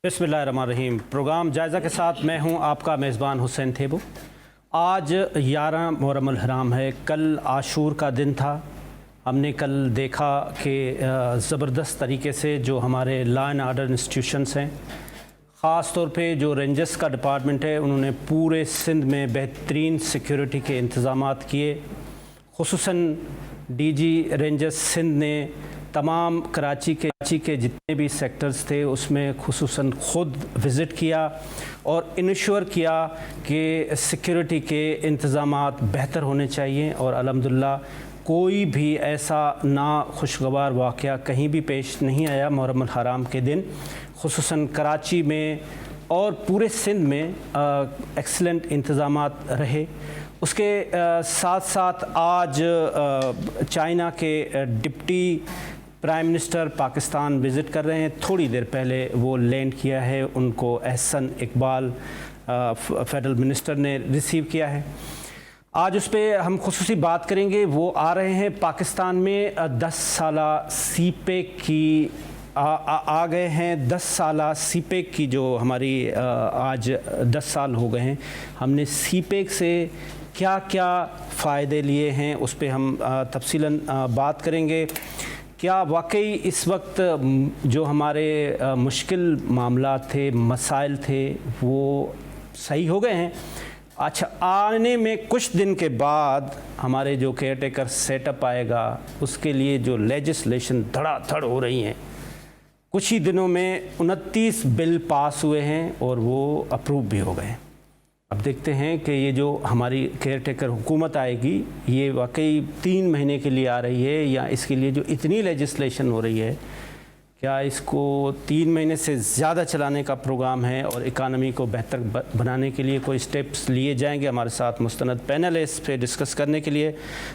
बिस्मिल्लाहिर्रहमानिर्रहीम। प्रोग्राम जायज़ा के साथ मैं हूं आपका मेज़बान हुसैन थेबू। आज 11 मुहर्रम अल हराम है, कल आशूर का दिन था। हमने कल देखा कि ज़बरदस्त तरीके से जो हमारे लॉ एंड आर्डर इंस्टीट्यूशंस हैं, ख़ास तौर पे जो रेंजर्स का डिपार्टमेंट है, उन्होंने पूरे सिंध में बेहतरीन सिक्योरिटी के इंतज़ामात किए। खुसूसन डीजी रेंजर्स सिंध ने तमाम कराची के जितने भी सेक्टर्स थे उसमें खुसूसन ख़ुद विज़िट किया और इंश्योर किया कि सिक्योरिटी के इंतज़ामात बेहतर होने चाहिए। और अल्हम्दुलिल्लाह कोई भी ऐसा ना खुशगवार वाक़या कहीं भी पेश नहीं आया मुहर्रम अल हराम के दिन। खुसूसन कराची में और पूरे सिंध में एक्सीलेंट इंतज़ामात रहे। उसके साथ साथ आज चाइना के deputy prime minister Pakistan visit कर रहे हैं। थोड़ी देर पहले वो लैंड किया है, उनको एहसन इकबाल फेडरल मिनिस्टर ने रिसीव किया है। आज उस पर हम खुसूसी बात करेंगे। वो आ रहे हैं पाकिस्तान में 10 साला सीपेक की आ गए हैं। 10 साला सीपेक की जो हमारी आज 10 साल हो गए हैं। हमने सीपेक से क्या क्या फ़ायदे लिए हैं उस पर हम तफसीलन बात करेंगे। क्या वाकई इस वक्त जो हमारे मुश्किल मामला थे, मसाइल थे, वो सही हो गए हैं? अच्छा, आने में कुछ दिन के बाद हमारे जो केयर टेकर सेटअप आएगा उसके लिए जो लेजिस्लेशन धड़ाधड़ हो रही हैं, कुछ ही दिनों में 29 बिल पास हुए हैं और वो अप्रूव भी हो गए हैं। अब देखते हैं कि ये जो हमारी केयर टेकर हुकूमत आएगी ये वाकई 3 महीने के लिए आ रही है या इसके लिए जो इतनी लेजिस्लेशन हो रही है, क्या इसको 3 महीने से ज़्यादा चलाने का प्रोग्राम है और इकानमी को बेहतर बनाने के लिए कोई स्टेप्स लिए जाएंगे? हमारे साथ मुस्तनद पैनल है इस पे डिस्कस करने के लिए।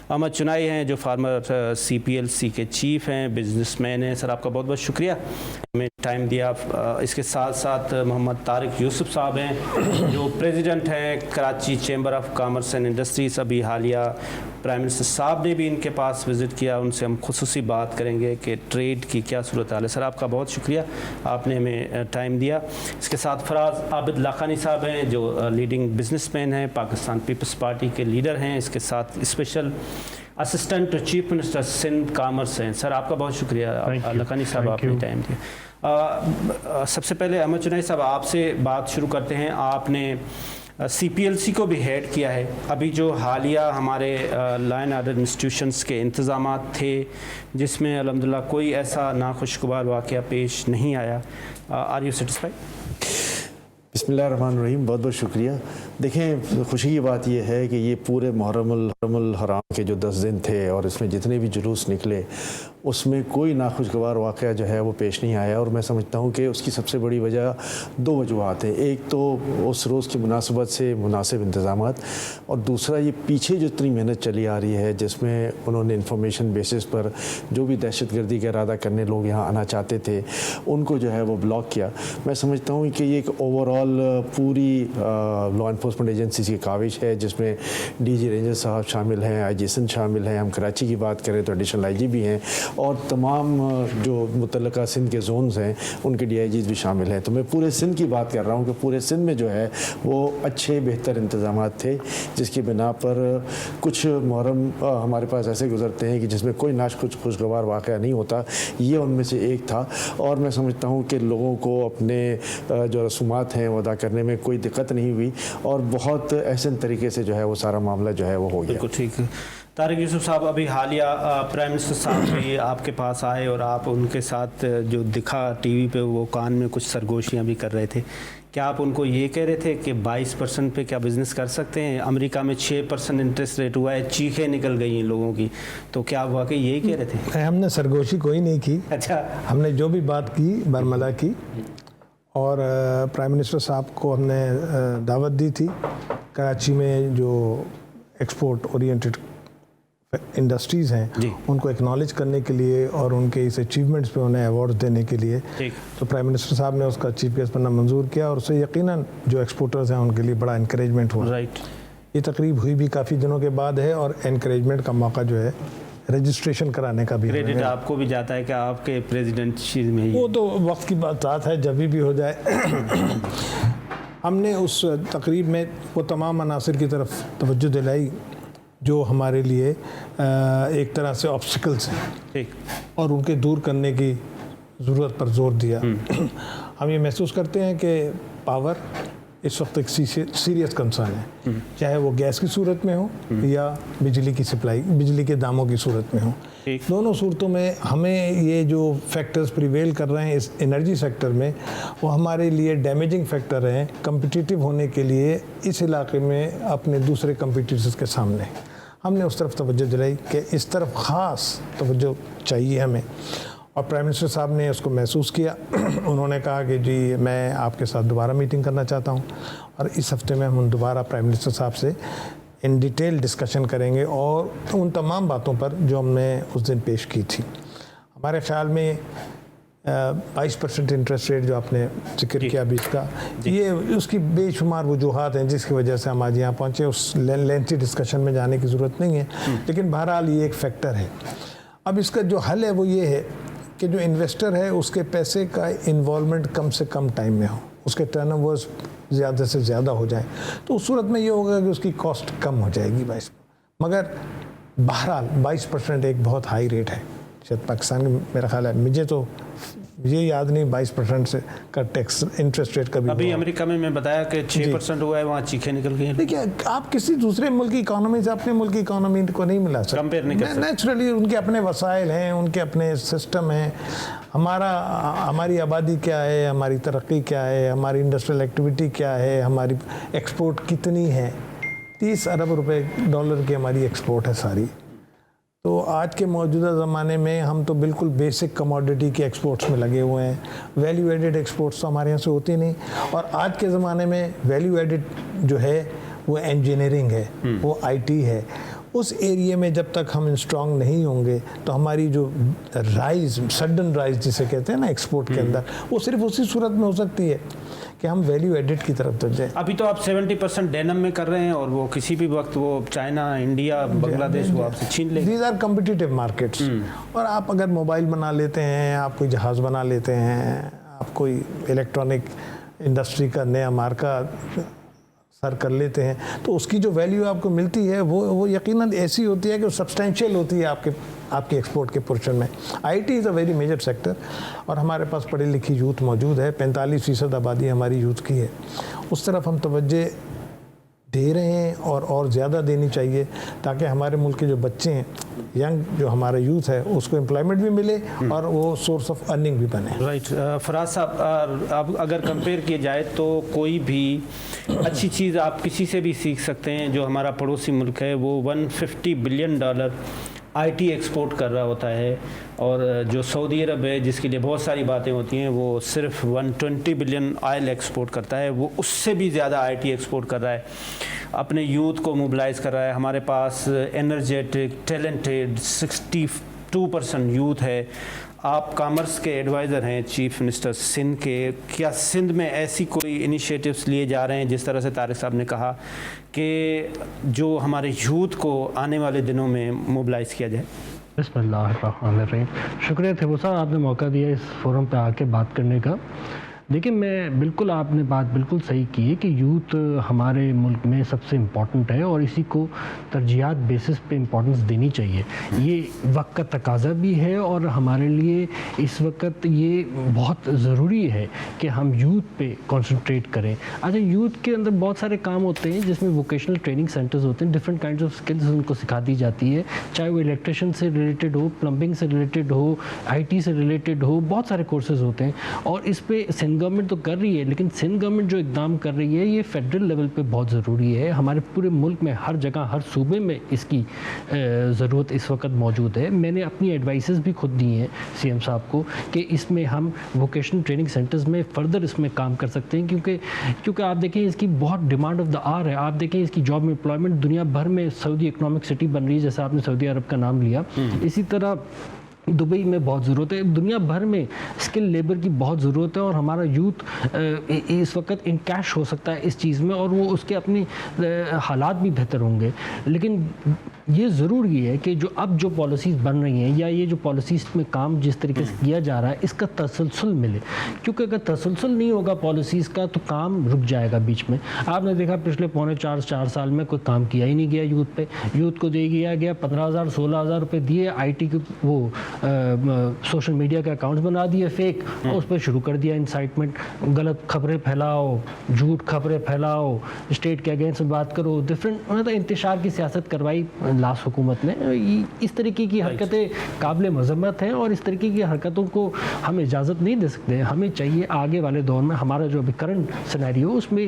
अहमद चुनाई हैं जो फार्मर CPLC के चीफ़ हैं, बिजनेसमैन हैं। सर आपका बहुत बहुत शुक्रिया हमें टाइम दिया। इसके साथ साथ मोहम्मद तारिक यूसुफ साहब हैं जो प्रेसिडेंट हैं Karachi chamber of commerce and industries. अभी हालिया प्राइम मिनिस्टर साहब ने भी इनके पास विज़िट किया, उनसे हम खुसूसी बात करेंगे कि ट्रेड की क्या सूरत हाल है। सर आपका बहुत शुक्रिया, आपने हमें टाइम दिया। इसके साथ फराज आबिद लाखानी साहब हैं जो लीडिंग बिजनेसमैन हैं, पाकिस्तान पीपल्स पार्टी के लीडर हैं। इसके साथ special assistant to chief minister Sindh commerce हैं। सर आपका बहुत शुक्रिया लाखानी साहब, आपने टाइम दिया। सबसे पहले अहमद चुनाई साहब आपसे बात शुरू करते हैं। आपने CPLC को भी हेड किया है। अभी जो हालिया हमारे लॉ एंड आर्डर इंस्टीट्यूशंस के इंतज़ामात थे जिसमें अल्हम्दुलिल्लाह कोई ऐसा नाखुशगवार वाक़या पेश नहीं आया, आर यू सेटिस्फाइड? बिस्मिल्लाहिर्रहमानिर्रहीम। बहुत बहुत शुक्रिया। देखें, खुशी की बात यह है कि ये पूरे मुहर्रम अल हराम के जो 10 दिन थे और इसमें जितने भी जुलूस निकले उसमें कोई नाखुशगवार वाक़या जो है वो पेश नहीं आया। और मैं समझता हूँ कि उसकी सबसे बड़ी वजह 2 वजूहात हैं। एक तो उस रोज़ की मुनासिबत से मुनासिब इंतज़ामात, और दूसरा ये पीछे जो इतनी मेहनत चली आ रही है जिसमें उन्होंने इंफॉर्मेशन बेसिस पर जो भी दहशतगर्दी का इरादा करने लोग यहाँ आना चाहते थे उनको जो है वो ब्लॉक किया। मैं समझता हूँ कि ये एक ओवरऑल पूरी लॉ इन्फोर्समेंट एजेंसी की काविश है जिसमें DG रेंजर साहब शामिल हैं, IG सिंध शामिल हैं, हम कराची की बात करें तो एडिशनल IG भी हैं और तमाम जो मुतल्लिका सिंध के जोन्स हैं उनके DIGs भी शामिल हैं। तो मैं पूरे सिंध की बात कर रहा हूँ कि पूरे सिंध में जो है वो अच्छे बेहतर इंतज़ामात थे जिसकी बिना पर कुछ मुहर्रम हमारे पास ऐसे गुजरते हैं कि जिसमें कोई खुशगवार वाक़या नहीं होता। ये उनमें से एक था। और मैं समझता हूँ कि लोगों को अपने जो रसूमात हैं वो अदा करने में कोई दिक्कत नहीं हुई और बहुत एहसन तरीके से जो है वो सारा मामला जो है वो हो गया। बिल्कुल ठीक है। तारिक यूसुफ साहब, अभी हालिया प्राइम मिनिस्टर साहब भी आपके पास आए और आप उनके साथ जो दिखा टीवी पे वो कान में कुछ सरगोशियाँ भी कर रहे थे। क्या आप उनको ये कह रहे थे कि 22% पे क्या बिज़नेस कर सकते हैं? अमेरिका में 6% इंटरेस्ट रेट हुआ है, चीखें निकल गई हैं लोगों की, तो क्या आप वाकई यही कह रहे थे? हमने सरगोशी कोई नहीं की। अच्छा, हमने जो भी बात की बरमला की और प्राइम मिनिस्टर साहब को हमने दावत दी थी कराची में जो एक्सपोर्ट ओरिएंटेड इंडस्ट्रीज़ हैं उनको एक्नॉलेज करने के लिए और उनके इस अचीवमेंट्स पे उन्हें अवार्ड्स देने के लिए। तो प्राइम मिनिस्टर साहब ने उसका चीफ गेस्ट बनना मंजूर किया और उससे यकीनन जो एक्सपोर्टर्स हैं उनके लिए बड़ा इनकरेजमेंट हुआ। राइट। ये तकरीब हुई भी काफ़ी दिनों के बाद है और इनकरेजमेंट का मौका जो है رجسٹریشن کرانے کا بھی کریڈٹ آپ کو بھی جاتا ہے کہ آپ کے پریزیڈنٹ چیز میں وہ تو وقت کی بات ہے، جب بھی ہو جائے۔ ہم نے اس تقریب میں وہ تمام عناصر کی طرف توجہ دلائی جو ہمارے لیے ایک طرح سے آبسٹیکلس ہیں، ٹھیک، اور ان کے دور کرنے کی ضرورت پر زور دیا۔ ہم یہ محسوس کرتے ہیں کہ پاور اس وقت ایک سیریس کنسرن ہے، چاہے وہ گیس کی صورت میں ہو یا بجلی کی سپلائی، بجلی کے داموں کی صورت میں ہو۔ دونوں صورتوں میں ہمیں یہ جو فیکٹرز پریویل کر رہے ہیں اس انرجی سیکٹر میں، وہ ہمارے لیے ڈیمیجنگ فیکٹر ہیں کمپٹیٹیو ہونے کے لیے اس علاقے میں اپنے دوسرے کمپیٹیٹرز کے سامنے۔ ہم نے اس طرف توجہ دلائی کہ اس طرف خاص توجہ چاہیے ہمیں، اور پرائم منسٹر صاحب نے اس کو محسوس کیا۔ انہوں نے کہا کہ جی میں آپ کے ساتھ دوبارہ میٹنگ کرنا چاہتا ہوں، اور اس ہفتے میں ہم دوبارہ پرائم منسٹر صاحب سے ان ڈیٹیل ڈسکشن کریں گے اور ان تمام باتوں پر جو ہم نے اس دن پیش کی تھی۔ ہمارے خیال میں 22% انٹرسٹ ریٹ جو آپ نے ذکر کیا ابھی اس کا، یہ اس کی بے شمار وجوہات ہیں جس کی وجہ سے ہم آج یہاں پہنچے، اس لینتھی ڈسکشن میں جانے کی ضرورت نہیں ہے، لیکن بہرحال یہ ایک فیکٹر ہے۔ اب اس کا جو حل ہے وہ یہ ہے کہ جو انویسٹر ہے اس کے پیسے کا انوالومنٹ کم سے کم ٹائم میں ہو، اس کے ٹرن اوورز زیادہ سے زیادہ ہو جائیں، تو اس صورت میں یہ ہوگا کہ اس کی کاسٹ کم ہو جائے گی 22، مگر بہرحال 22% ایک بہت ہائی ریٹ ہے شاید پاکستان میں، میرا خیال ہے، مجھے تو یہ یاد نہیں 22% سے کا ٹیکس انٹرسٹ ریٹ کا بھی۔ ابھی امریکہ میں بتایا کہ 6% ہوا ہے، وہاں چیخیں نکل گئی ہیں۔ دیکھیے آپ کسی دوسرے ملک کی اکانومی سے اپنے ملک کی اکانومی کو نہیں ملا سکتے، کمپیئر نہیں کر سکتے۔ نیچرلی ان کے اپنے وسائل ہیں، ان کے اپنے سسٹم ہیں، ہماری آبادی کیا ہے، ہماری ترقی کیا ہے، ہماری انڈسٹریل ایکٹیویٹی کیا ہے، ہماری ایکسپورٹ کتنی ہے، 30 ارب روپے ڈالر کی ہماری ایکسپورٹ ہے ساری۔ تو آج کے موجودہ زمانے میں ہم تو بالکل بیسک کموڈٹی کے ایکسپورٹس میں لگے ہوئے ہیں، ویلیو ایڈڈ ایکسپورٹس تو ہمارے یہاں سے ہوتی نہیں، اور آج کے زمانے میں ویلیو ایڈڈ جو ہے وہ انجینئرنگ ہے، وہ آئی ٹی ہے۔ اس ایریے میں جب تک ہم اسٹرانگ نہیں ہوں گے تو ہماری جو رائز، سڈن رائز جسے کہتے ہیں نا ایکسپورٹ کے اندر، وہ صرف اسی صورت میں ہو سکتی ہے کہ ہم ویلیو ایڈڈ کی طرف جائیں۔ ابھی تو آپ 70% ڈینم میں کر رہے ہیں، اور وہ کسی بھی وقت وہ چائنا، انڈیا، بنگلہ دیش وہ آپ سے چھین لیں گے۔ دیز آر کمپٹیٹیو مارکیٹس، اور آپ اگر موبائل بنا لیتے ہیں، آپ کوئی جہاز بنا لیتے ہیں، آپ کوئی الیکٹرانک انڈسٹری کا نیا مارکہ سر کر لیتے ہیں، تو اس کی جو ویلیو آپ کو ملتی ہے وہ یقیناً ایسی ہوتی ہے کہ وہ سبسٹینشیل ہوتی ہے آپ کی ایکسپورٹ کے پورشن میں۔ IT is a very major sector, اور ہمارے پاس پڑھی لکھی یوتھ موجود ہے، 45% آبادی ہماری یوتھ کی ہے، اس طرف ہم توجہ دے رہے ہیں اور زیادہ دینی چاہیے، تاکہ ہمارے ملک کے جو بچے ہیں، ینگ جو ہمارا یوتھ ہے، اس کو امپلائمنٹ بھی ملے اور وہ سورس آف ارننگ بھی بنے۔ رائٹ، فراز صاحب، اب اگر کمپیئر کیا جائے تو کوئی بھی اچھی چیز آپ کسی سے بھی سیکھ سکتے ہیں۔ جو ہمارا پڑوسی ملک ہے وہ $150 بلین آئی ٹی ایکسپورٹ کر رہا ہوتا ہے، اور جو سعودی عرب ہے جس کے لیے بہت ساری باتیں ہوتی ہیں، وہ صرف 120 بلین آئل ایکسپورٹ کرتا ہے، وہ اس سے بھی زیادہ آئی ٹی ایکسپورٹ کر رہا ہے، اپنے یوتھ کو موبلائز کر رہا ہے۔ ہمارے پاس انرجیٹک، ٹیلنٹڈ 62% یوتھ ہے۔ آپ کامرس کے ایڈوائزر ہیں چیف منسٹر سندھ کے، کیا سندھ میں ایسی کوئی انیشیٹوز لیے جا رہے ہیں جس طرح سے طارق صاحب نے کہا کہ جو ہمارے یوتھ کو آنے والے دنوں میں موبلائز کیا جائے؟ بسم اللہ الرحمن الرحیم۔ شکریہ تھیبو صاحب، آپ نے موقع دیا اس فورم پہ آ کے بات کرنے کا۔ دیکھیں، میں بالکل، آپ نے بات بالکل صحیح کی ہے کہ یوتھ ہمارے ملک میں سب سے امپورٹنٹ ہے، اور اسی کو ترجیحات بیسس پہ امپورٹنس دینی چاہیے۔ یہ وقت کا تقاضا بھی ہے، اور ہمارے لیے اس وقت یہ بہت ضروری ہے کہ ہم یوتھ پہ کنسنٹریٹ کریں۔ اچھا، یوتھ کے اندر بہت سارے کام ہوتے ہیں جس میں ووکیشنل ٹریننگ سینٹرز ہوتے ہیں، ڈفرینٹ کائنڈز آف اسکلز ان کو سکھا دی جاتی ہے، چاہے وہ الیکٹریشین سے ریلیٹڈ ہو، پلمبنگ سے ریلیٹڈ ہو، آئی ٹی سے ریلیٹڈ ہو، بہت سارے کورسز ہوتے ہیں، اور اس پہ سندھ گورنمنٹ تو کر رہی ہے، لیکن سندھ گورنمنٹ جو اقدام کر رہی ہے یہ فیڈرل لیول پہ بہت ضروری ہے۔ ہمارے پورے ملک میں ہر جگہ، ہر صوبے میں اس کی ضرورت اس وقت موجود ہے۔ میں نے اپنی ایڈوائسز بھی خود دی ہیں سی ایم صاحب کو کہ اس میں ہم ووکیشنل ٹریننگ سینٹرز میں فردر اس میں کام کر سکتے ہیں، کیونکہ آپ دیکھیں اس کی بہت ڈیمانڈ آف دا آر ہے۔ آپ دیکھیں اس کی جاب امپلائمنٹ دنیا بھر میں، سعودی اکنامک سٹی بن رہی ہے، جیسے آپ نے سعودی عرب کا نام لیا، اسی طرح दुबई में बहुत ज़रूरत है, दुनिया भर में स्किल लेबर की बहुत ज़रूरत है और हमारा यूथ इस वक्त इनकैश हो सकता है इस चीज़ में और वो उसके अपनी हालात भी बेहतर होंगे। लेकिन ये ज़रूरी है कि जो अब जो पॉलिसीज़ बन रही हैं या ये जो पॉलिसीज़ में काम जिस तरीके से किया जा रहा है इसका तसलसल मिले, क्योंकि अगर तसलसल नहीं होगा पॉलिसीज़ का तो काम रुक जाएगा बीच में। आपने देखा पिछले पौने चार साल में कोई काम किया ही नहीं गया यूथ पे। यूथ को दे दिया गया 15,000 16,000 रुपये दिए, आईटी के वो सोशल मीडिया के अकाउंट्स बना दिए फेक, उस पर शुरू कर दिया इंसाइटमेंट, गलत खबरें फैलाओ, झूठ खबरें फैलाओ, स्टेट के अगेंस्ट बात करो, डिफरेंट मतलब इंतशार की सियासत करवाई लास्ट हुकूमत ने। इस तरीके की हरकतें काबिल मजम्मत हैं और इस तरीके की हरकतों को हम इजाज़त नहीं दे सकते। हमें चाहिए आगे वाले दौर में हमारा जो अभी करंट सिनेरियो उसमें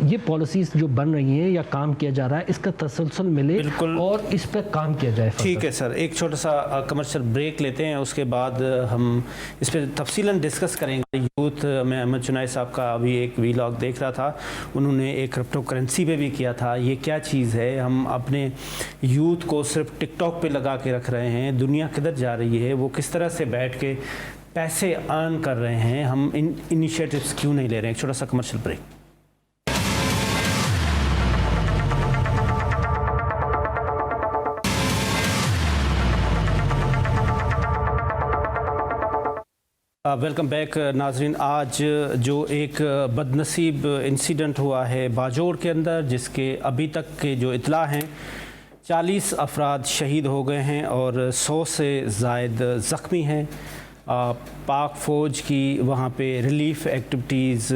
ये पॉलिसीज़ जो बन रही हैं या काम किया जा रहा है इसका तसलसल मिले और इस पर काम किया जाए। ठीक है सर, एक छोटा सा कमर्शियल ब्रेक लेते हैं, उसके बाद हम इस पर तफसीलन डिस्कस करेंगे। यूथ में अहमद चुनाई साहब का अभी एक वीलॉग देख रहा था, उन्होंने एक क्रिप्टो करेंसी पे भी किया था। ये क्या चीज़ है? हम अपने यूथ को सिर्फ टिकटॉक पे लगा के रख रहे हैं, दुनिया किधर जा रही है, वो किस तरह से बैठ के पैसे अर्न कर रहे हैं, हम इन इनिशिएटिव्स क्यों नहीं ले रहे हैं? एक छोटा सा कमर्शियल ब्रेक। वेलकम बैक नाजरीन। आज जो एक बदनसीब इंसिडेंट हुआ है बाजोड़ के अंदर, जिसके अभी तक के जो इतला हैं 40 अफराद शहीद हो गए हैं और 100 से ज़ायद ज़ख्मी हैं। पाक फ़ौज की वहाँ पे रिलीफ़ एक्टिविटीज़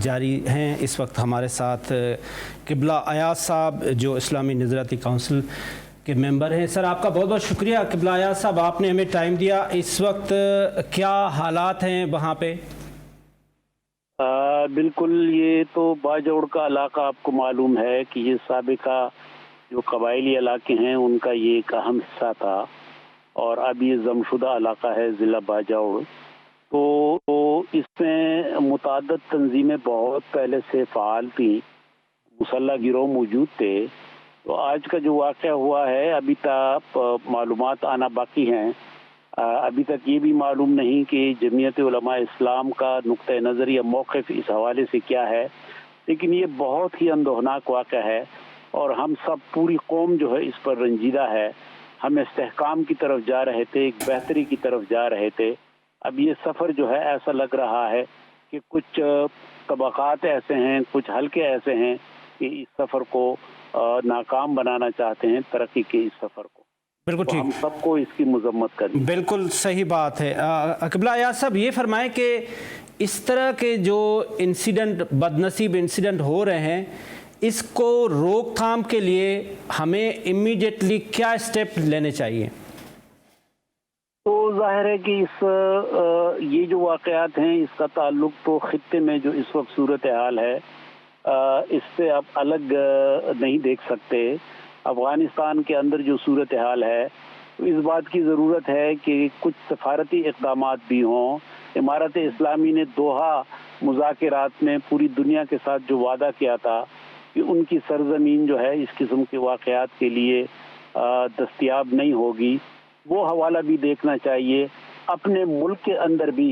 जारी हैं। इस वक्त हमारे साथ किबला अयाज साहब जो इस्लामी नज़राती काउंसिल के मेंबर हैं। सर आपका बहुत बहुत शुक्रिया किबला अयाज साहब, आपने हमें टाइम दिया। इस वक्त क्या हालात हैं वहाँ पे? बिल्कुल, ये तो बाजौड़ का इलाका आपको मालूम है कि ये साबिका जो कबायली इलाके हैं उनका ये एक अहम हिस्सा था और अब ये जमशुदा इलाका है ज़िला बाजौड़। तो इसमें मुताद्दद तंजीमें बहुत पहले से फ़ाल थी, मुसल्लह गिरोह मौजूद थे। तो आज का जो वाक़या हुआ है अभी तक मालूमात आना बाकी हैं। अभी तक ये भी मालूम नहीं कि जमीयत उलमा इस्लाम का नुक्ता नज़र या मौक़िफ़ इस हवाले से क्या है, लेकिन ये बहुत ही अंदोहनाक वाक़या है और हम सब पूरी कौम जो है इस पर रंजीदा है। हम इस्तेहकाम की तरफ जा रहे थे, एक बेहतरी की तरफ जा रहे थे। अब ये सफ़र जो है ऐसा लग रहा है कि कुछ तबक़ात ऐसे हैं, कुछ हल्के ऐसे हैं कि इस सफ़र को नाकाम बनाना चाहते हैं, तरक्की के इस सफ़र को। बिल्कुल ठीक, हम सबको इसकी मजम्मत करनी। बिल्कुल सही बात है। किबला अयाज साहब ये फरमाएं कि इस तरह के जो इंसिडेंट, बदनसीब इंसिडेंट हो रहे हैं, इसको रोकथाम के लिए हमें इमीडिएटली क्या स्टेप लेने चाहिए? तो जाहिर है कि ये जो वाक़यात हैं इसका ताल्लुक तो खित्ते में जो इस वक्त सूरत हाल है इससे आप अलग नहीं देख सकते। अफ़गानिस्तान के अंदर जो सूरत हाल है तो इस बात की ज़रूरत है कि कुछ सफारती इक़दामात भी हों। इमारत इस्लामी ने दोहा मुज़ाकरात में पूरी दुनिया के साथ जो वादा किया था कि उनकी सरज़मीन जो है इस किस्म के वाक़यात के लिए दस्तयाब नहीं होगी, वो हवाला भी देखना चाहिए। अपने मुल्क के अंदर भी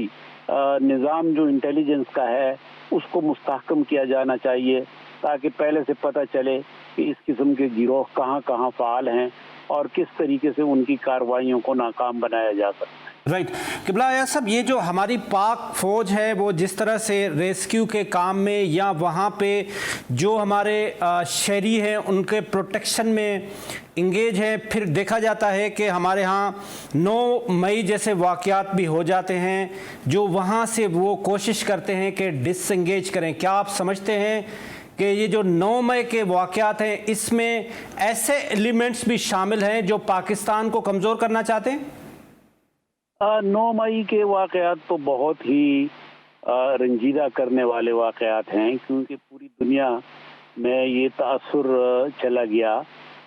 निज़ाम जो इंटेलिजेंस का है उसको मुस्तहकम किया जाना चाहिए ताकि पहले से पता चले कि इस किस्म के गिरोह कहाँ कहाँ फ़ाल हैं और किस तरीके से उनकी कार्रवाइयों को नाकाम बनाया जा सकता है। राइट किबला अयाज साहब, ये जो हमारी पाक फ़ौज है वो जिस तरह से रेस्क्यू के काम में या वहाँ पे जो हमारे शहरी हैं उनके प्रोटेक्शन में इंगेज है, फिर देखा जाता है कि हमारे यहाँ 9 मई जैसे वाक़यात भी हो जाते हैं जो वहाँ से वो कोशिश करते हैं कि डिसएंगेज करें। क्या आप समझते हैं कि ये जो 9 मई के वाक़यात हैं इसमें ऐसे एलिमेंट्स भी शामिल हैं जो पाकिस्तान को कमज़ोर करना चाहते हैं? 9 मई के वाक़यात तो बहुत ही रंजीदा करने वाले वाक़यात हैं, क्योंकि पूरी दुनिया में ये तासुर चला गया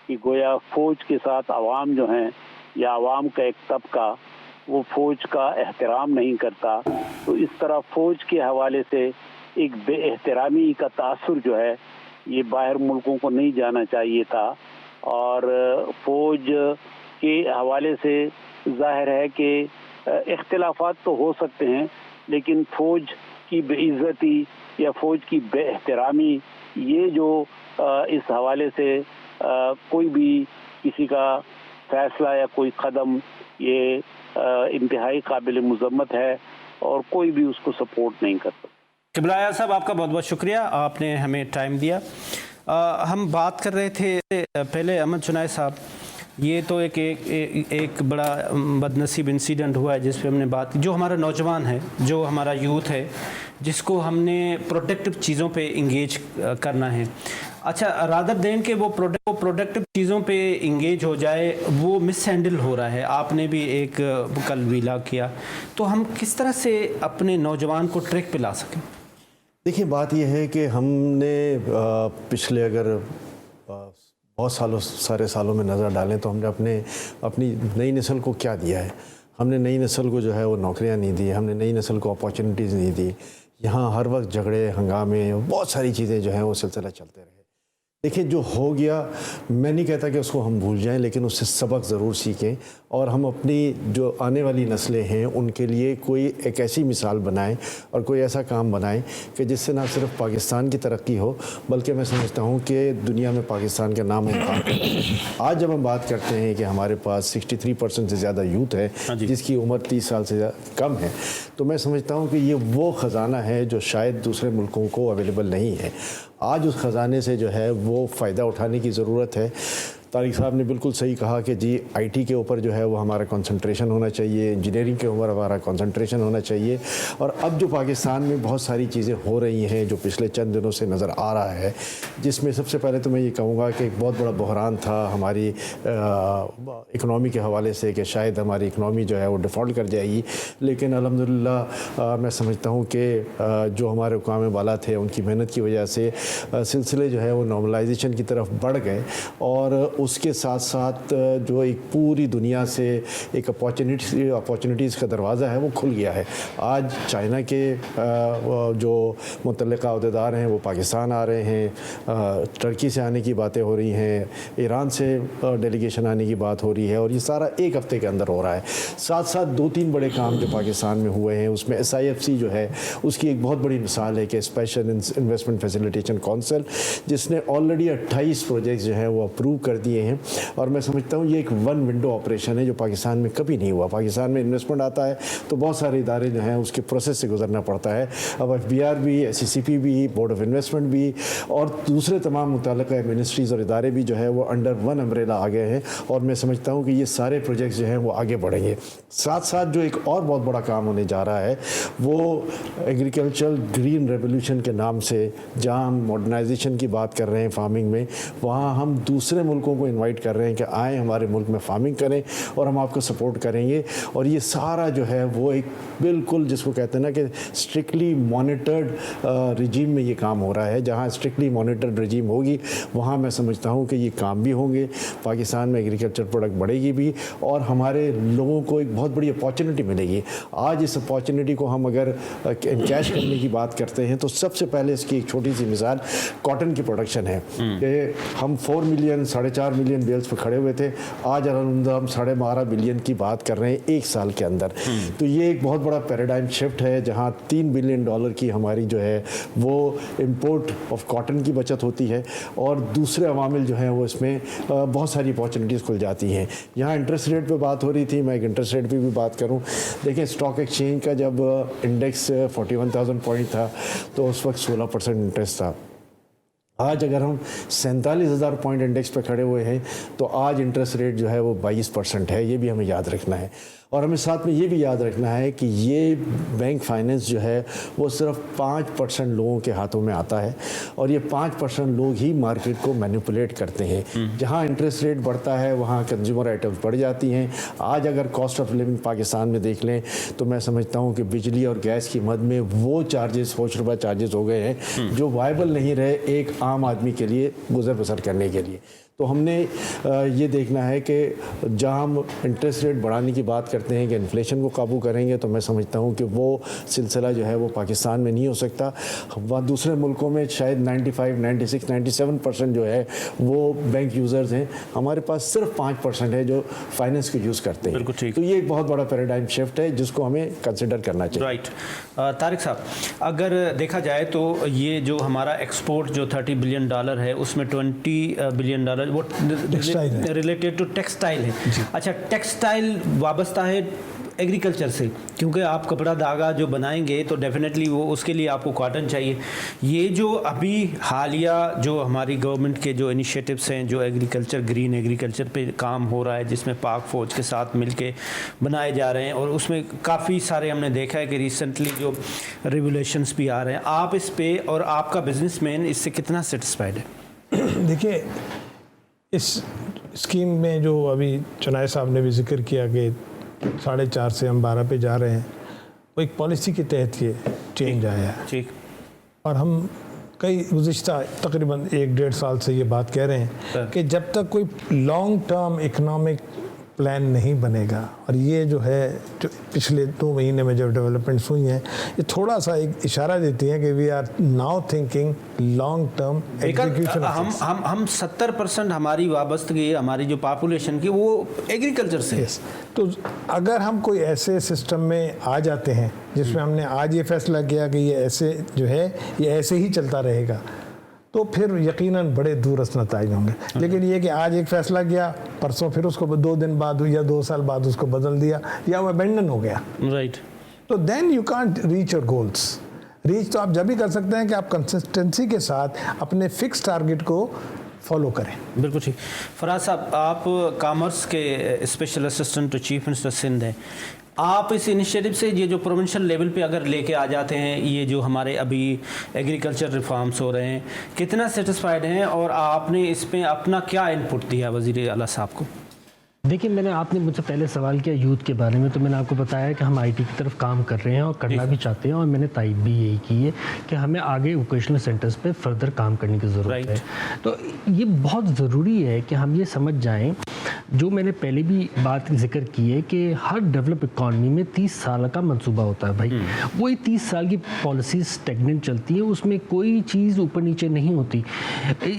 कि गोया फ़ौज के साथ अवाम जो हैं या अवाम का एक तबका वो फ़ौज का एहतराम नहीं करता। तो इस तरह फ़ौज के हवाले से एक बेएहतरामी का तासुर जो है ये बाहर मुल्कों को नहीं जाना चाहिए था और फ़ौज के हवाले से ظاہر ہے کہ اختلافات تو ہو سکتے ہیں، لیکن فوج کی بے عزتی یا فوج کی بے احترامی، یہ جو اس حوالے سے کوئی بھی کسی کا فیصلہ یا کوئی قدم یہ انتہائی قابل مذمت ہے اور کوئی بھی اس کو سپورٹ نہیں کرتا۔ قبلہ اعیاز صاحب، آپ کا بہت بہت شکریہ، آپ نے ہمیں ٹائم دیا۔ ہم بات کر رہے تھے پہلے احمد چنائے صاحب، یہ تو ایک بڑا بد نصیب انسیڈنٹ ہوا ہے جس پہ ہم نے بات کی، جو ہمارا نوجوان ہے، جو ہمارا یوتھ ہے، جس کو ہم نے پروڈکٹیو چیزوں پہ انگیج کرنا ہے۔ اچھا، رادر دین کہ وہ پروڈکٹیو چیزوں پہ انگیج ہو جائے، وہ مس ہینڈل ہو رہا ہے۔ آپ نے بھی ایک کل ویلا کیا، تو ہم کس طرح سے اپنے نوجوان کو ٹریک پہ لا سکیں؟ دیکھیے، بات یہ ہے کہ ہم نے پچھلے اگر بہت سارے سالوں میں نظر ڈالیں تو ہم نے اپنی نئی نسل کو کیا دیا ہے؟ ہم نے نئی نسل کو جو ہے وہ نوکریاں نہیں دی، ہم نے نئی نسل کو اپارچونیٹیز نہیں دی۔ یہاں ہر وقت جھگڑے، ہنگامے، بہت ساری چیزیں جو ہیں وہ سلسلہ چلتے رہے۔ دیکھیں، جو ہو گیا، میں نہیں کہتا کہ اس کو ہم بھول جائیں، لیکن اس سے سبق ضرور سیکھیں اور ہم اپنی جو آنے والی نسلیں ہیں ان کے لیے کوئی ایک ایسی مثال بنائیں اور کوئی ایسا کام بنائیں کہ جس سے نہ صرف پاکستان کی ترقی ہو، بلکہ میں سمجھتا ہوں کہ دنیا میں پاکستان کا نام ہو۔ آج جب ہم بات کرتے ہیں کہ ہمارے پاس 63% سے زیادہ یوتھ ہے جس کی عمر 30 سال سے کم ہے، تو میں سمجھتا ہوں کہ یہ وہ خزانہ ہے جو شاید دوسرے ملکوں کو اویلیبل نہیں ہے۔ آج اس خزانے سے جو ہے وہ فائدہ اٹھانے کی ضرورت ہے۔ طارق صاحب نے بالکل صحیح کہا کہ جی آئی ٹی کے اوپر جو ہے وہ ہمارا کنسنٹریشن ہونا چاہیے، انجینئرنگ کے اوپر ہمارا کنسنٹریشن ہونا چاہیے۔ اور اب جو پاکستان میں بہت ساری چیزیں ہو رہی ہیں جو پچھلے چند دنوں سے نظر آ رہا ہے، جس میں سب سے پہلے تو میں یہ کہوں گا کہ ایک بہت بڑا بحران تھا ہماری اکنامی کے حوالے سے کہ شاید ہماری اکنامی جو ہے وہ ڈیفالٹ کر جائے گی، لیکن الحمدللہ میں سمجھتا ہوں کہ جو ہمارے حکام بالا تھے ان کی محنت کی وجہ سے سلسلے جو ہے وہ نارملائزیشن کی طرف بڑھ گئے، اور اس کے ساتھ ساتھ جو ایک پوری دنیا سے ایک اپارچونیٹیز کا دروازہ ہے وہ کھل گیا ہے۔ آج چائنا کے جو متعلقہ عہدیدار ہیں وہ پاکستان آ رہے ہیں، ترکی سے آنے کی باتیں ہو رہی ہیں، ایران سے ڈیلیگیشن آنے کی بات ہو رہی ہے، اور یہ سارا ایک ہفتے کے اندر ہو رہا ہے۔ ساتھ ساتھ 2-3 بڑے کام جو پاکستان میں ہوئے ہیں، اس میں SIFC جو ہے اس کی ایک بہت بڑی مثال ہے کہ اسپیشل انویسٹمنٹ فیسیلیٹیشن کونسل، جس نے آلریڈی 28 پروجیکٹس جو ہیں وہ اپروو کر دیے ہیں، اور میں سمجھتا ہوں یہ ایک ون ونڈو آپریشن ہے جو پاکستان میں کبھی نہیں ہوا۔ پاکستان میں انویسٹمنٹ آتا ہے تو بہت سارے ادارے جو ہیں اس کے پروسیس سے گزرنا پڑتا ہے۔ اب FBR بھی، SCCP بھی، بورڈ آف انویسٹمنٹ بھی، اور دوسرے تمام متعلقہ منسٹریز اور ادارے بھی جو ہے وہ انڈر ون امبریلا آ گئے ہیں، اور میں سمجھتا ہوں کہ یہ سارے پروجیکٹس جو ہیں وہ آگے بڑھیں گے۔ ساتھ ساتھ جو ایک اور بہت بڑا کام ہونے جا رہا ہے وہ ایگریکلچرل گرین ریولیوشن کے نام سے، جہاں ہم ماڈرنائزیشن کی بات کر رہے ہیں فارمنگ میں، وہاں ہم دوسرے ملکوں کو انوائٹ کر رہے ہیں کہ آئیں ہمارے ملک میں فارمنگ کریں اور ہم آپ کو سپورٹ کریں گے۔ اور یہ سارا جو ہے وہ ایک بالکل جس کو کہتے ہیں نا کہ اسٹرکٹلی مانیٹرڈ رجیم میں یہ کام ہو رہا ہے۔ جہاں اسٹرکٹلی مانیٹرڈ رجیم ہوگی وہاں میں سمجھتا ہوں کہ یہ کام بھی ہوں گے، پاکستان میں ایگریکلچر پروڈکٹ بڑھے گی بھی، اور ہمارے لوگوں کو ایک بہت بڑی اپارچونیٹی ملے گی۔ آج اس اپارچونیٹی کو ہم اگر انکیش کرنے کی بات کرتے ہیں تو سب سے پہلے اس کی ایک چھوٹی سی مثال کاٹن کی پروڈکشن ہے کہ ہم 4 ملین 4.5 ملین بیلز پہ کھڑے ہوئے تھے، آج الحمدللہ ہم 12.5 بلین کی بات کر رہے ہیں ایک سال کے اندر۔ تو یہ ایک بہت بڑا پیراڈائم شفٹ ہے، جہاں $3 بلین کی ہماری جو ہے وہ امپورٹ آف کاٹن کی بچت ہوتی ہے، اور دوسرے عوامل جو ہیں وہ اس میں بہت ساری اپارچونیٹیز کھل جاتی ہیں۔ یہاں انٹرسٹ ریٹ پہ بات ہو رہی تھی، میں ایک انٹرسٹ ریٹ پہ بھی بات کروں۔ دیکھیں، اسٹاک ایکسچینج کا جب انڈیکس 41,000 پوائنٹ تھا تو اس وقت 16% انٹرسٹ تھا۔ آج اگر ہم 47,000 پوائنٹ انڈیکس پہ کھڑے ہوئے ہیں تو آج انٹرسٹ ریٹ جو ہے وہ 22% ہے۔ یہ بھی ہمیں یاد رکھنا ہے، اور ہمیں ساتھ میں یہ بھی یاد رکھنا ہے کہ یہ بینک فائننس جو ہے وہ صرف 5% لوگوں کے ہاتھوں میں آتا ہے، اور یہ 5% لوگ ہی مارکیٹ کو مینیپولیٹ کرتے ہیں۔ جہاں انٹرسٹ ریٹ بڑھتا ہے وہاں کنزیومر آئٹمز بڑھ جاتی ہیں۔ آج اگر کاسٹ آف لیونگ پاکستان میں دیکھ لیں تو میں سمجھتا ہوں کہ بجلی اور گیس کی مد میں وہ چارجز، ہوش ربا چارجز ہو گئے ہیں جو وائبل نہیں رہے ایک عام آدمی کے لیے گزر بسر کرنے کے لیے۔ تو ہم نے یہ دیکھنا ہے کہ جہاں ہم انٹرسٹ ریٹ بڑھانے کی بات کرتے ہیں کہ انفلیشن کو قابو کریں گے، تو میں سمجھتا ہوں کہ وہ سلسلہ جو ہے وہ پاکستان میں نہیں ہو سکتا. وہ دوسرے ملکوں میں شاید 95, 96, 97% جو ہے وہ بینک یوزرز ہیں. ہمارے پاس صرف 5% ہے جو فائننس کو یوز کرتے ہیں. بالکل ٹھیک. تو یہ ایک بہت بڑا پیراڈائم شفٹ ہے جس کو ہمیں کنسیڈر کرنا چاہیے. رائٹ. طارق صاحب، اگر دیکھا جائے تو یہ جو ہمارا ایکسپورٹ جو $30 بلین ہے، اس میں $20 بلین وہ ریلیٹڈ ٹو ٹیکسٹائل ہے. اچھا، ٹیکسٹائل وابستہ ہے ایگریکلچر سے، کیونکہ آپ کپڑا دھاگا جو بنائیں گے تو ڈیفینیٹلی وہ اس کے لیے آپ کو کاٹن چاہیے. یہ جو ابھی حالیہ جو ہماری گورنمنٹ کے جو انیشیٹوس ہیں، جو ایگریکلچر گرین ایگریکلچر پہ کام ہو رہا ہے، جس میں پاک فوج کے ساتھ مل کے بنائے جا رہے ہیں، اور اس میں کافی سارے ہم نے دیکھا ہے کہ ریسنٹلی جو ریگولیشنس بھی آ رہے ہیں، آپ اس پہ اور آپ کا بزنس مین اس سے کتنا سیٹسفائیڈ ہے؟ دیکھیے، اس اسکیم میں جو ابھی چنائے صاحب نے بھی ذکر کیا کہ 4.5 سے ہم 12 پہ جا رہے ہیں، وہ ایک پالیسی کے تحت یہ چینج آیا ہے. ٹھیک. اور ہم کئی گزشتہ تقریباً 1-1.5 سال سے یہ بات کہہ رہے ہیں کہ جب تک کوئی لانگ ٹرم اکنامک پلان نہیں بنے گا، اور یہ جو ہے جو پچھلے 2 مہینے میں جو ڈیولپمنٹس ہوئی ہیں، یہ تھوڑا سا ایک اشارہ دیتی ہیں کہ we are now thinking long term execution. ہم 70% ہماری وابستگی ہماری جو پاپولیشن کی وہ ایگریکلچر سے. تو اگر ہم کوئی ایسے سسٹم میں آ جاتے ہیں جس میں ہم نے آج یہ فیصلہ کیا کہ یہ ایسے جو ہے یہ ایسے ہی چلتا رہے گا، تو پھر یقیناً بڑے دورس نتائج ہوں گے. لیکن یہ کہ آج ایک فیصلہ کیا، پرسوں پھر اس کو 2 دن بعد یا 2 سال بعد اس کو بدل دیا یا وہ ابینڈن ہو گیا، رائٹ. تو then you can't reach your goals. Reach تو آپ جب ہی کر سکتے ہیں کہ آپ کنسسٹنسی کے ساتھ اپنے فکس ٹارگٹ کو فالو کریں. بالکل ٹھیک. فراز صاحب، آپ کامرس کے special assistant to chief minister Sindh ہیں. آپ اس انیشیٹو سے یہ جو پروونشل لیول پہ اگر لے کے آ جاتے ہیں، یہ جو ہمارے ابھی ایگریکلچر ریفارمس ہو رہے ہیں، کتنا سیٹسفائیڈ ہیں، اور آپ نے اس پہ اپنا کیا انپٹ دیا وزیر اعلیٰ صاحب کو؟ دیکھیے، آپ نے مجھ سے پہلے سوال کیا یوتھ کے بارے میں، تو میں نے آپ کو بتایا کہ ہم آئی ٹی کی طرف کام کر رہے ہیں اور کرنا بھی چاہتے ہیں، اور میں نے تائید بھی یہی کی ہے کہ ہمیں آگے ووکیشنل سینٹرز پہ فردر کام کرنے کی ضرورت ہے. تو یہ بہت ضروری ہے کہ ہم یہ سمجھ جائیں، جو میں نے پہلے بھی بات ذکر کی ہے کہ ہر ڈیولپ اکانومی میں 30 سال کا منصوبہ ہوتا ہے بھائی. وہی 30 سال کی پالیسیز اسٹیگننٹ چلتی ہیں، اس میں کوئی چیز اوپر نیچے نہیں ہوتی.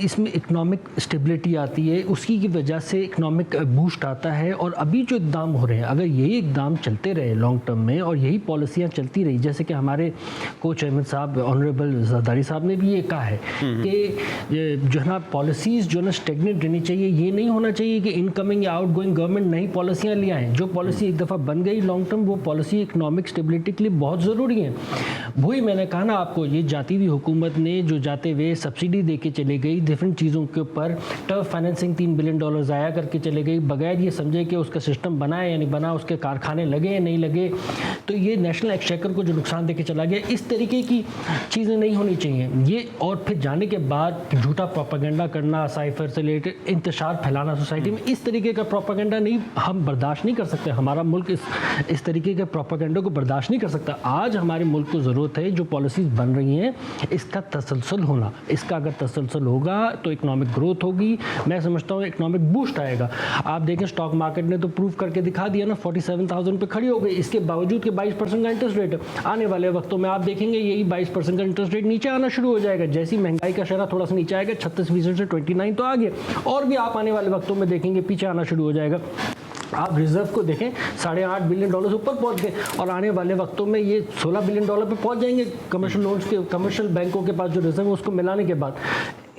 اس میں اکنامک اسٹیبلٹی آتی ہے، اسی کی وجہ سے اکنامک بوسٹ آتا ہے. اور ابھی جو اقدام ہو رہے ہیں، اگر یہی اقدام چلتے رہے لانگ ٹرم میں، اور یہی پالیسیاں چلتی رہی، جیسے کہ ہمارے کو چیئرمین صاحب آنریبل زرداری صاحب نے بھی یہ کہا ہے کہ جو ہے نا پالیسیز جو ہے نا اسٹیگننٹ رہنی چاہیے. یہ نہیں ہونا چاہیے کہ انکمنگ یا آؤٹ گوئنگ گورنمنٹ نئی پالیسیاں لے آئیں. جو پالیسی ایک دفعہ بن گئی لانگ ٹرم، وہ پالیسی اکنامک اسٹیبلٹی کے لیے بہت ضروری ہے. وہی میں نے کہا نا آپ کو، یہ جاتی ہوئی حکومت نے جو جاتے ہوئے سبسڈی دے کے چلے گئی ڈفرینٹ چیزوں کے اوپر، ٹرف فائنینسنگ $3 بلین ضائع کر کے چلے گئی بغیر یہ سمجھے کہ اس کا سسٹم بنا ہے یا نہیں بنا، اس کے کارخانے لگے یا نہیں لگے. تو یہ نیشنل ایکسچیکر کو جو نقصان دے کے چلا گیا، اس طریقے کی چیزیں نہیں ہونی چاہیے. یہ اور پھر جانے کے بعد جھوٹا پروپیگنڈا کرنا، سائفر سے ریلیٹڈ انتشار پھیلانا سوسائٹی میں، اس طریقے کا پروپیگنڈا نہیں، ہم برداشت نہیں کر سکتے. ہمارا ملک اس طریقے کے پروپیگنڈا کو برداشت نہیں کر سکتا. آج ہمارے ملک کو ضرورت ہے جو پالیسیز بن رہی ہیں اس کا تسلسل ہونا. اس کا اگر تسلسل ہوگا تو اکنامک گروتھ ہوگی. میں سمجھتا ہوں اکنامک بوسٹ آئے گا. آپ دیکھیں اسٹاک مارکیٹ نے تو پروف کر کے دکھا دیا نا، 47,000 پہ کھڑی ہو گئی، اس کے باوجود کہ 20% کا انٹرسٹ ریٹ ہے. آنے والے وقتوں میں آپ دیکھیں گے یہی 20% کا انٹرسٹ ریٹ نیچے آنا شروع ہو جائے گا. جیسی مہنگائی کا شرح تھوڑا سا نیچے آئے گا، 36% سے 29 تو آ گیا، اور بھی آپ آنے والے وقتوں میں دیکھیں گے پیچھے آنا شروع ہو جائے گا. آپ ریزرو کو دیکھیں، $8.5 بلین اوپر پہنچ گئے، اور آنے والے وقتوں میں یہ $16 بلین پہ پہنچ جائیں گے کمرشل لونز کے، کمرشل بینکوں کے پاس جو ریزرو ہے اس کو ملانے کے بعد.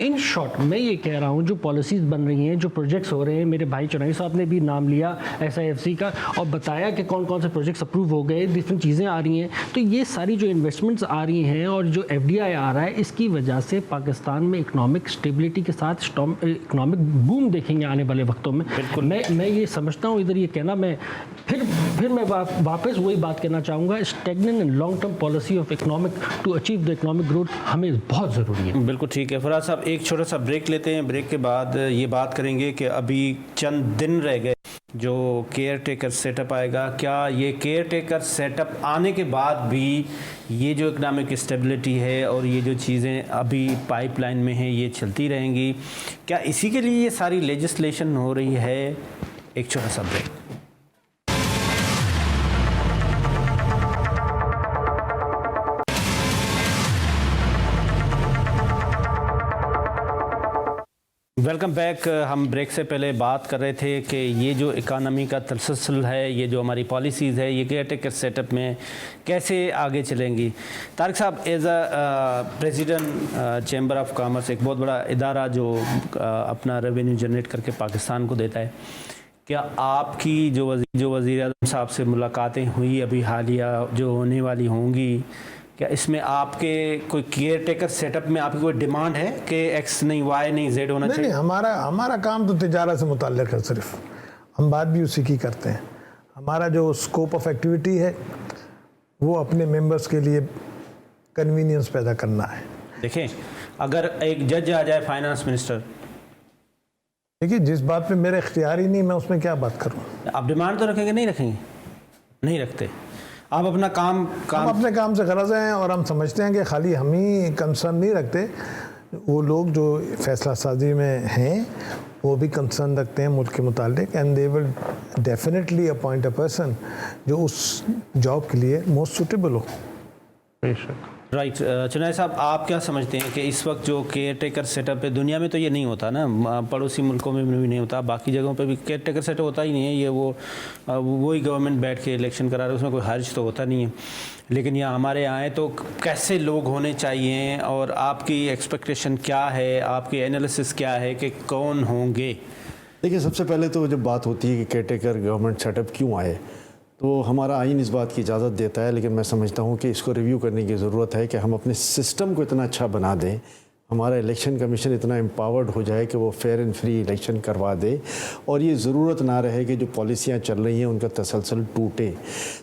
ان شارٹ میں یہ کہہ رہا ہوں، جو پالیسیز بن رہی ہیں، جو پروجیکٹس ہو رہے ہیں، میرے بھائی چنائی صاحب نے بھی نام لیا SIFC کا اور بتایا کہ کون کون سے پروجیکٹس اپروو ہو گئے، ڈفرینٹ چیزیں آ رہی ہیں. تو یہ ساری جو انویسٹمنٹس آ رہی ہیں اور جو FDI آ رہا ہے، اس کی وجہ سے پاکستان میں اکنامک اسٹیبلٹی کے ساتھ اکنامک بوم دیکھیں گے آنے والے وقتوں میں. میں یہ سمجھتا ہوں، ادھر یہ کہنا، میں پھر میں واپس وہی بات کہنا چاہوں گا، stagnant and long term policy of economic to achieve the economic growth ہمیں بہت ضروری ہے. بالکل ٹھیک ہے. فراز صاحب، ایک چھوٹا سا بریک لیتے ہیں. بریک کے بعد یہ بات کریں گے کہ ابھی چند دن رہ گئے जो केयर टेकर सेटअप आएगा, क्या ये केयर टेकर सेटअप आने के बाद भी ये जो इकनॉमिक स्टेबिलिटी है और ये जो चीज़ें अभी पाइपलाइन में हैं ये चलती रहेंगी? क्या इसी के लिए ये सारी लेजिस्लेशन हो रही है? एक छोटा सा ब्रेक। Welcome back. हम ब्रेक से पहले बात कर रहे थे कि ये जो इकानमी का तसलसल है, ये जो हमारी पॉलिसीज़ है, ये केयर टेकर सेटअप में कैसे आगे चलेंगी। तारिक साहब, as a president chamber of commerce, एक बहुत बड़ा इदारा जो अपना रेवेन्यू जनरेट करके पाकिस्तान को देता है, क्या आपकी जो वज़ीर आज़म साहब से मुलाकातें हुई अभी हालिया जो होने वाली होंगी, क्या इसमें आपके कोई केयर टेकर सेटअप में आपकी कोई डिमांड है कि एक्स नहीं, वाई नहीं, जेड होना चाहिए? नहीं, हमारा काम तो तिजारत से मुताल्लिक़ है, सिर्फ हम बात भी उसी की करते हैं। हमारा जो स्कोप ऑफ एक्टिविटी है वो अपने मेंबर्स के लिए कन्वीनियंस पैदा करना है। देखें, अगर एक जज आ जाए फाइनेंस मिनिस्टर, देखिए जिस बात पे मेरा इख्तियार ही नहीं, मैं उसमें क्या बात करूं। आप डिमांड तो रखेंगे? नहीं रखेंगे? नहीं रखते आप अपना काम हम अपने काम से गरज हैं और हम समझते हैं कि खाली हम ही कंसर्न नहीं रखते, वो लोग जो फैसला साजी में हैं वो भी कंसर्न रखते हैं मुल्क के मुतालिक, and they will definitely appoint a person जो उस जॉब के लिए मोस्ट सूटेबल हो। राइट। चुनाय साहब, आप क्या समझते हैं कि इस वक्त जो केयर टेकर सेटअप है, दुनिया में तो ये नहीं होता ना, पड़ोसी मुल्कों में भी नहीं होता, बाकी जगहों पे भी केयर टेकर सेटअप होता ही नहीं है, ये वही गवर्नमेंट बैठ के इलेक्शन करा रहे, उसमें कोई हर्ज तो होता नहीं है। लेकिन यहाँ हमारे यहाँ तो कैसे लोग होने चाहिए और आपकी एक्सपेक्टेशन क्या है, आपकी एनालिसिस क्या है कि कौन होंगे? देखिए, सबसे पहले तो जब बात होती है कि केयर टेकर गवर्नमेंट सेटअप क्यों आए, तो हमारा आइन इस बात की इजाज़त देता है, लेकिन मैं समझता हूँ कि इसको रिव्यू करने की ज़रूरत है कि हम अपने सिस्टम को इतना अच्छा बना दें, हमारा इलेक्शन कमीशन इतना एम्पावर्ड हो जाए कि वो फेयर एंड फ्री इलेक्शन करवा दे, और ये ज़रूरत ना रहे कि जो पॉलिसियाँ चल रही हैं उनका तसलसल टूटे।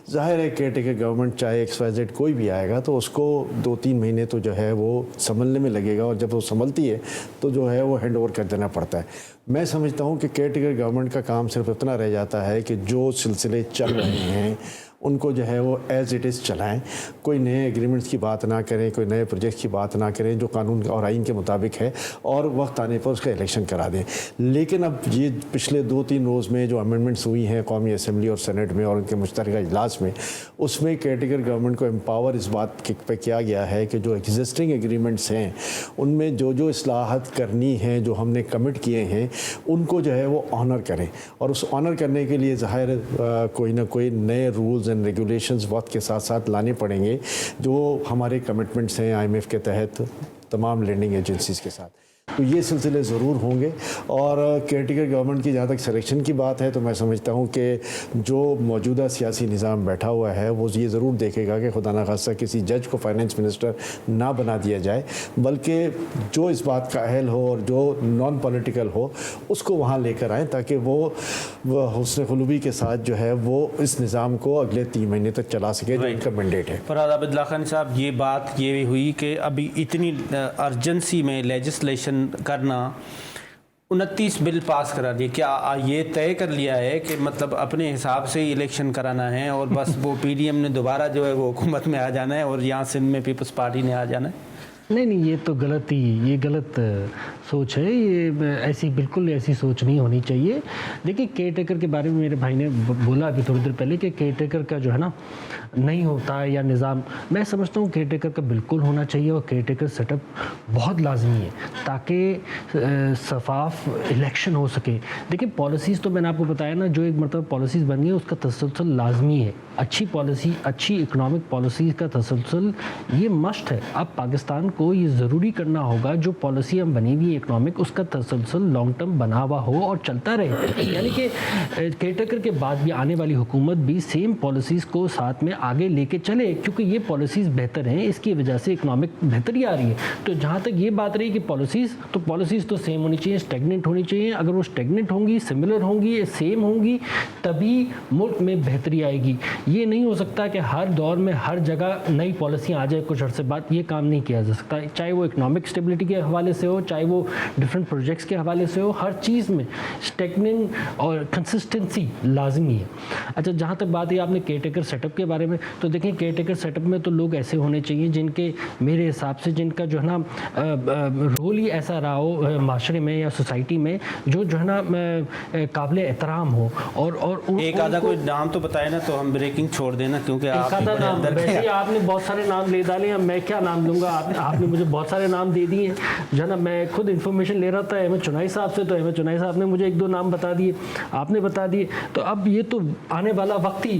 ज़ाहिर है केयर टेकर गवर्नमेंट चाहे XYZ कोई भी आएगा तो उसको 2-3 महीने तो जो है वो संभलने में लगेगा, और जब वो संभलती है तो जो है वो हैंड ओवर कर देना पड़ता है। मैं समझता हूँ कि केयर टेकर गवर्नमेंट का काम सिर्फ इतना रह जाता है कि जो सिलसिले चल रहे हैं उनको जो है वो एज़ इट इज़ चलाएं, कोई नए एग्रीमेंट्स की बात ना करें, कोई नए प्रोजेक्ट्स की बात ना करें, जो कानून और आइन के मुताबिक है, और वक्त आने पर उसका इलेक्शन करा दें। लेकिन अब ये पिछले 2-3 रोज़ में जो अमेंडमेंट्स हुई हैं कौमी असम्बली और सेनेट में और उनके मुश्तरका इजलास में, उसमें केयर टेकर गवर्नमेंट को एम्पावर इस बात पे किया गया है कि जो एग्जिस्टिंग एग्रीमेंट्स हैं उनमें जो इस्लाहत करनी है, जो हमने कमिट किए हैं, उनको जो है वो ऑनर करें, और उस ऑनर करने के लिए ज़ाहिर कोई ना कोई नए रूल्स एंड रेगुलेशंस वक्त के साथ साथ लाने पड़ेंगे, जो हमारे कमिटमेंट्स हैं IMF के तहत तमाम लैंडिंग एजेंसीज़ के साथ। तो ये सिलसिले ज़रूर होंगे। और केयर टेकर गवर्नमेंट की जहाँ तक सिलेक्शन की बात है, तो मैं समझता हूँ कि जो मौजूदा सियासी निज़ाम बैठा हुआ है वो ये ज़रूर देखेगा कि खुदा न खास्ता किसी जज को फाइनेंस मिनिस्टर ना बना दिया जाए, बल्कि जो इस बात का अहल हो और जो नॉन पॉलिटिकल हो उसको वहाँ लेकर आएँ, ताकि वो हुस्न खुलूबी के साथ जो है वो इस निज़ाम को अगले 3 महीने तक चला सके, जो इनका मैंडेट है। फरहाद आबिदुल्लाह खान साहब, ये बात ये भी हुई कि अभी इतनी अर्जेंसी में लेजिस्लेशन करना, 29 बिल पास करा दिए, क्या ये तय कर लिया है कि मतलब अपने हिसाब से ही इलेक्शन कराना है और बस वो PDM ने दोबारा जो है वो हुकूमत में आ जाना है और यहाँ सिंध में पीपल्स पार्टी ने आ जाना है? नहीं, ये तो ये गलत सोच है, ये ऐसी बिल्कुल ऐसी सोच नहीं होनी चाहिए। देखिए, केयर टेकर के बारे में मेरे भाई ने बोला अभी थोड़ी देर पहले कि केयर टेकर का जो है ना नहीं होता है या निज़ाम, मैं समझता हूँ केयर टेकर का बिल्कुल होना चाहिए, और केयर टेकर सेटअप बहुत लाजमी है ताकि शफाफ इलेक्शन हो सके। देखिए, पॉलिसीज़ तो मैंने आपको बताया ना, जो एक मतलब पॉलिसीज़ बन गई है उसका तसलसल लाजमी है। अच्छी पॉलिसी, अच्छी इकनॉमिक पॉलिसीज़ का तसलसल ये मस्ट है। अब पाकिस्तान को ये ज़रूरी करना होगा जो पॉलिसी हम बनी हुई है इकनॉमिक, उसका तसलसल लॉन्ग टर्म बना हुआ हो और चलता रहे, यानी कि केयर टेकर के बाद भी आने वाली हुकूमत भी सेम पॉलिसीज़ को साथ में आगे लेके चले, क्योंकि ये पॉलिसीज़ बेहतर हैं, इसकी वजह से इकनॉमिक बेहतरी आ रही है। तो जहाँ तक ये बात रही कि पॉलिसीज़ तो सेम होनी चाहिए, स्टेगनेंट होनी चाहिए। अगर वो स्टेगनेंट होंगी, सिमिलर होंगी, सेम होंगी, तभी मुल्क में बेहतरी आएगी। ये नहीं हो सकता कि हर दौर में हर जगह नई पॉलिसियाँ आ जाए कुछ अर्से बाद, ये काम नहीं किया जा सकता। सकता है, चाहे वो इकनॉमिक स्टेबिलिटी के हवाले से हो, चाहे वो डिफरेंट प्रोजेक्ट्स के हवाले से हो, हर चीज़ में स्टेगनेंट और कंसिस्टेंसी लाजमी है। अच्छा, जहाँ तक बात है आपने केयर टेकर सेटअप के बारे में, तो देखें केयर टेकर सेटअप में तो लोग ऐसे होने चाहिए जिनके मेरे हिसाब से जिनका जो है ना रोल ही ऐसा रहा हो माशरे में या सोसाइटी में जो है ना काबिल एहतराम हो। और एक आधा कोई नाम तो बताए ना, तो हम ब्रेकिंग छोड़ देना, क्योंकि एक आधा नाम, वैसे ही आपने बहुत सारे नाम ले डाले, मैं क्या नाम लूँगा, आपने मुझे बहुत सारे नाम दे दिए जो है ना। मैं खुद इन्फॉर्मेशन ले रहा था अहमद चुनाई साहब से, तो अहमद चुनाई साहब ने मुझे 1-2 नाम बता दिए, आपने बता दिए। तो अब ये तो आने वाला वक्त ही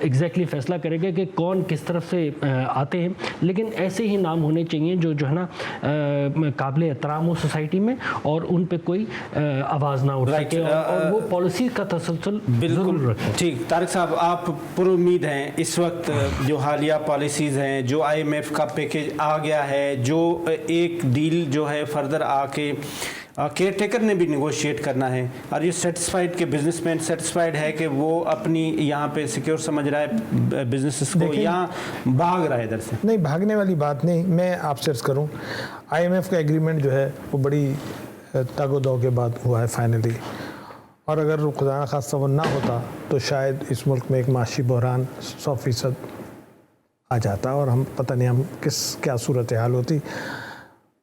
एग्जैक्टली फैसला करेगा कि कौन किस तरफ से आते हैं, लेकिन ऐसे ही नाम होने चाहिए जो है ना काबिल एहतराम हो सोसाइटी में और उन पे कोई आवाज़ ना उठ सके और वो पॉलिसी का तसलसल बिल्कुल रखें। ठीक। तारिक साहब, आप पुरुम्मीद हैं इस वक्त जो हालिया पॉलिसीज़ हैं, जो IMF का पैकेज आ गया है, जो एक डील जो है फर्दर आके केयर टेकर ने भी निगोशिएट करना है, और ये सेटिस्फाइड कि बिजनेसमैन सेटिस्फाइड है कि वो अपनी यहाँ पे सिक्योर समझ रहा है बिजनेस को, या भाग रहा है इधर से? नहीं, भागने वाली बात नहीं। मैं आपसे अर्ज़ करूँ, IMF का एग्रीमेंट जो है वो बड़ी तागोदौ के बाद हुआ है फाइनली, और अगर खुदा न खास्ता वो ना होता तो शायद इस मुल्क में एक माशी बहरान 100% आ जाता और हम पता नहीं हम क्या सूरत हाल होती।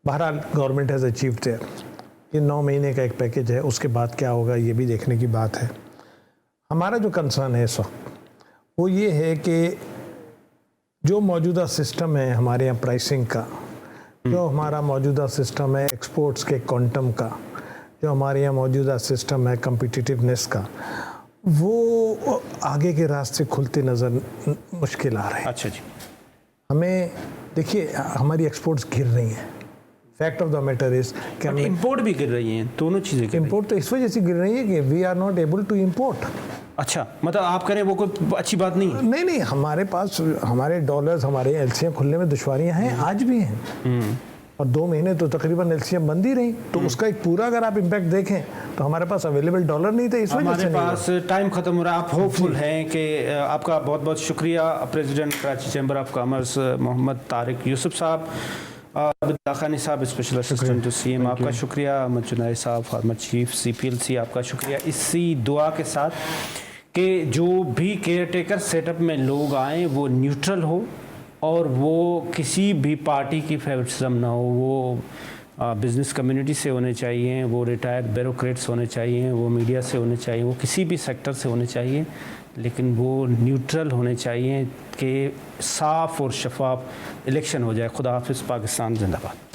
बहरहाल गवर्नमेंट हैज़ अचीव्ड देयर, ये 9 महीने का एक पैकेज है, उसके बाद क्या होगा ये भी देखने की बात है। हमारा जो कंसर्न है इस वक्त वो ये है कि जो मौजूदा सिस्टम है हमारे यहाँ प्राइसिंग का, जो हमारा मौजूदा सिस्टम है एक्सपोर्ट्स के क्वांटम का, जो हमारे यहाँ मौजूदा सिस्टम है कम्पिटिटिवनेस का, वो आगे के रास्ते खुलते नज़र मुश्किल आ रहे हैं। अच्छा जी। हमें देखिए, हमारी एक्सपोर्ट्स गिर रही हैं। Fact of the matter is कि हमें इम्पोर्ट भी गिर रही हैं, दोनों चीज़ें। इम्पोर्ट तो इस वजह से गिर रही है कि we are not able to import. अच्छा, मतलब आप करें वो कोई अच्छी बात नहीं है? नहीं, हमारे पास हमारे डॉलर्स, हमारे एलसीएम खुलने में दुश्वारियां हैं, आज भी हैं, और 2 महीने तो तकरीबन एलसीएम बंद ही रही, तो उसका एक पूरा अगर आप इम्पैक्ट देखें तो हमारे पास अवेलेबल डॉलर नहीं थे, इस वजह से हमारे पास टाइम ख़त्म हो रहा है। आप होपफुल हैं कि आपका बहुत बहुत शुक्रिया president Karachi chamber of commerce Mohammad Tariq Yusuf साहब, दाखानी साहब स्पेशल असिस्टेंट टू CM, आपका शुक्रिया, अहमद चुनाई साहब फॉर्मर चीफ CPLC, आपका शुक्रिया। इसी दुआ के साथ कि जो भी केयर टेकर सेटअप में लोग आएँ वो न्यूट्रल हो और वो किसी भी पार्टी की फेवरिटिज्म ना हो, वो बिज़नेस कम्युनिटी से होने चाहिए, वो रिटायर्ड ब्यूरोक्रेट्स होने चाहिए, वो मीडिया से होने चाहिए, वो किसी भी सेक्टर से होने चाहिए, लेकिन वो न्यूट्रल होने चाहिए कि साफ़ और शफाफ इलेक्शन हो जाए। खुदा हाफिज़। पाकिस्तान जिंदाबाद।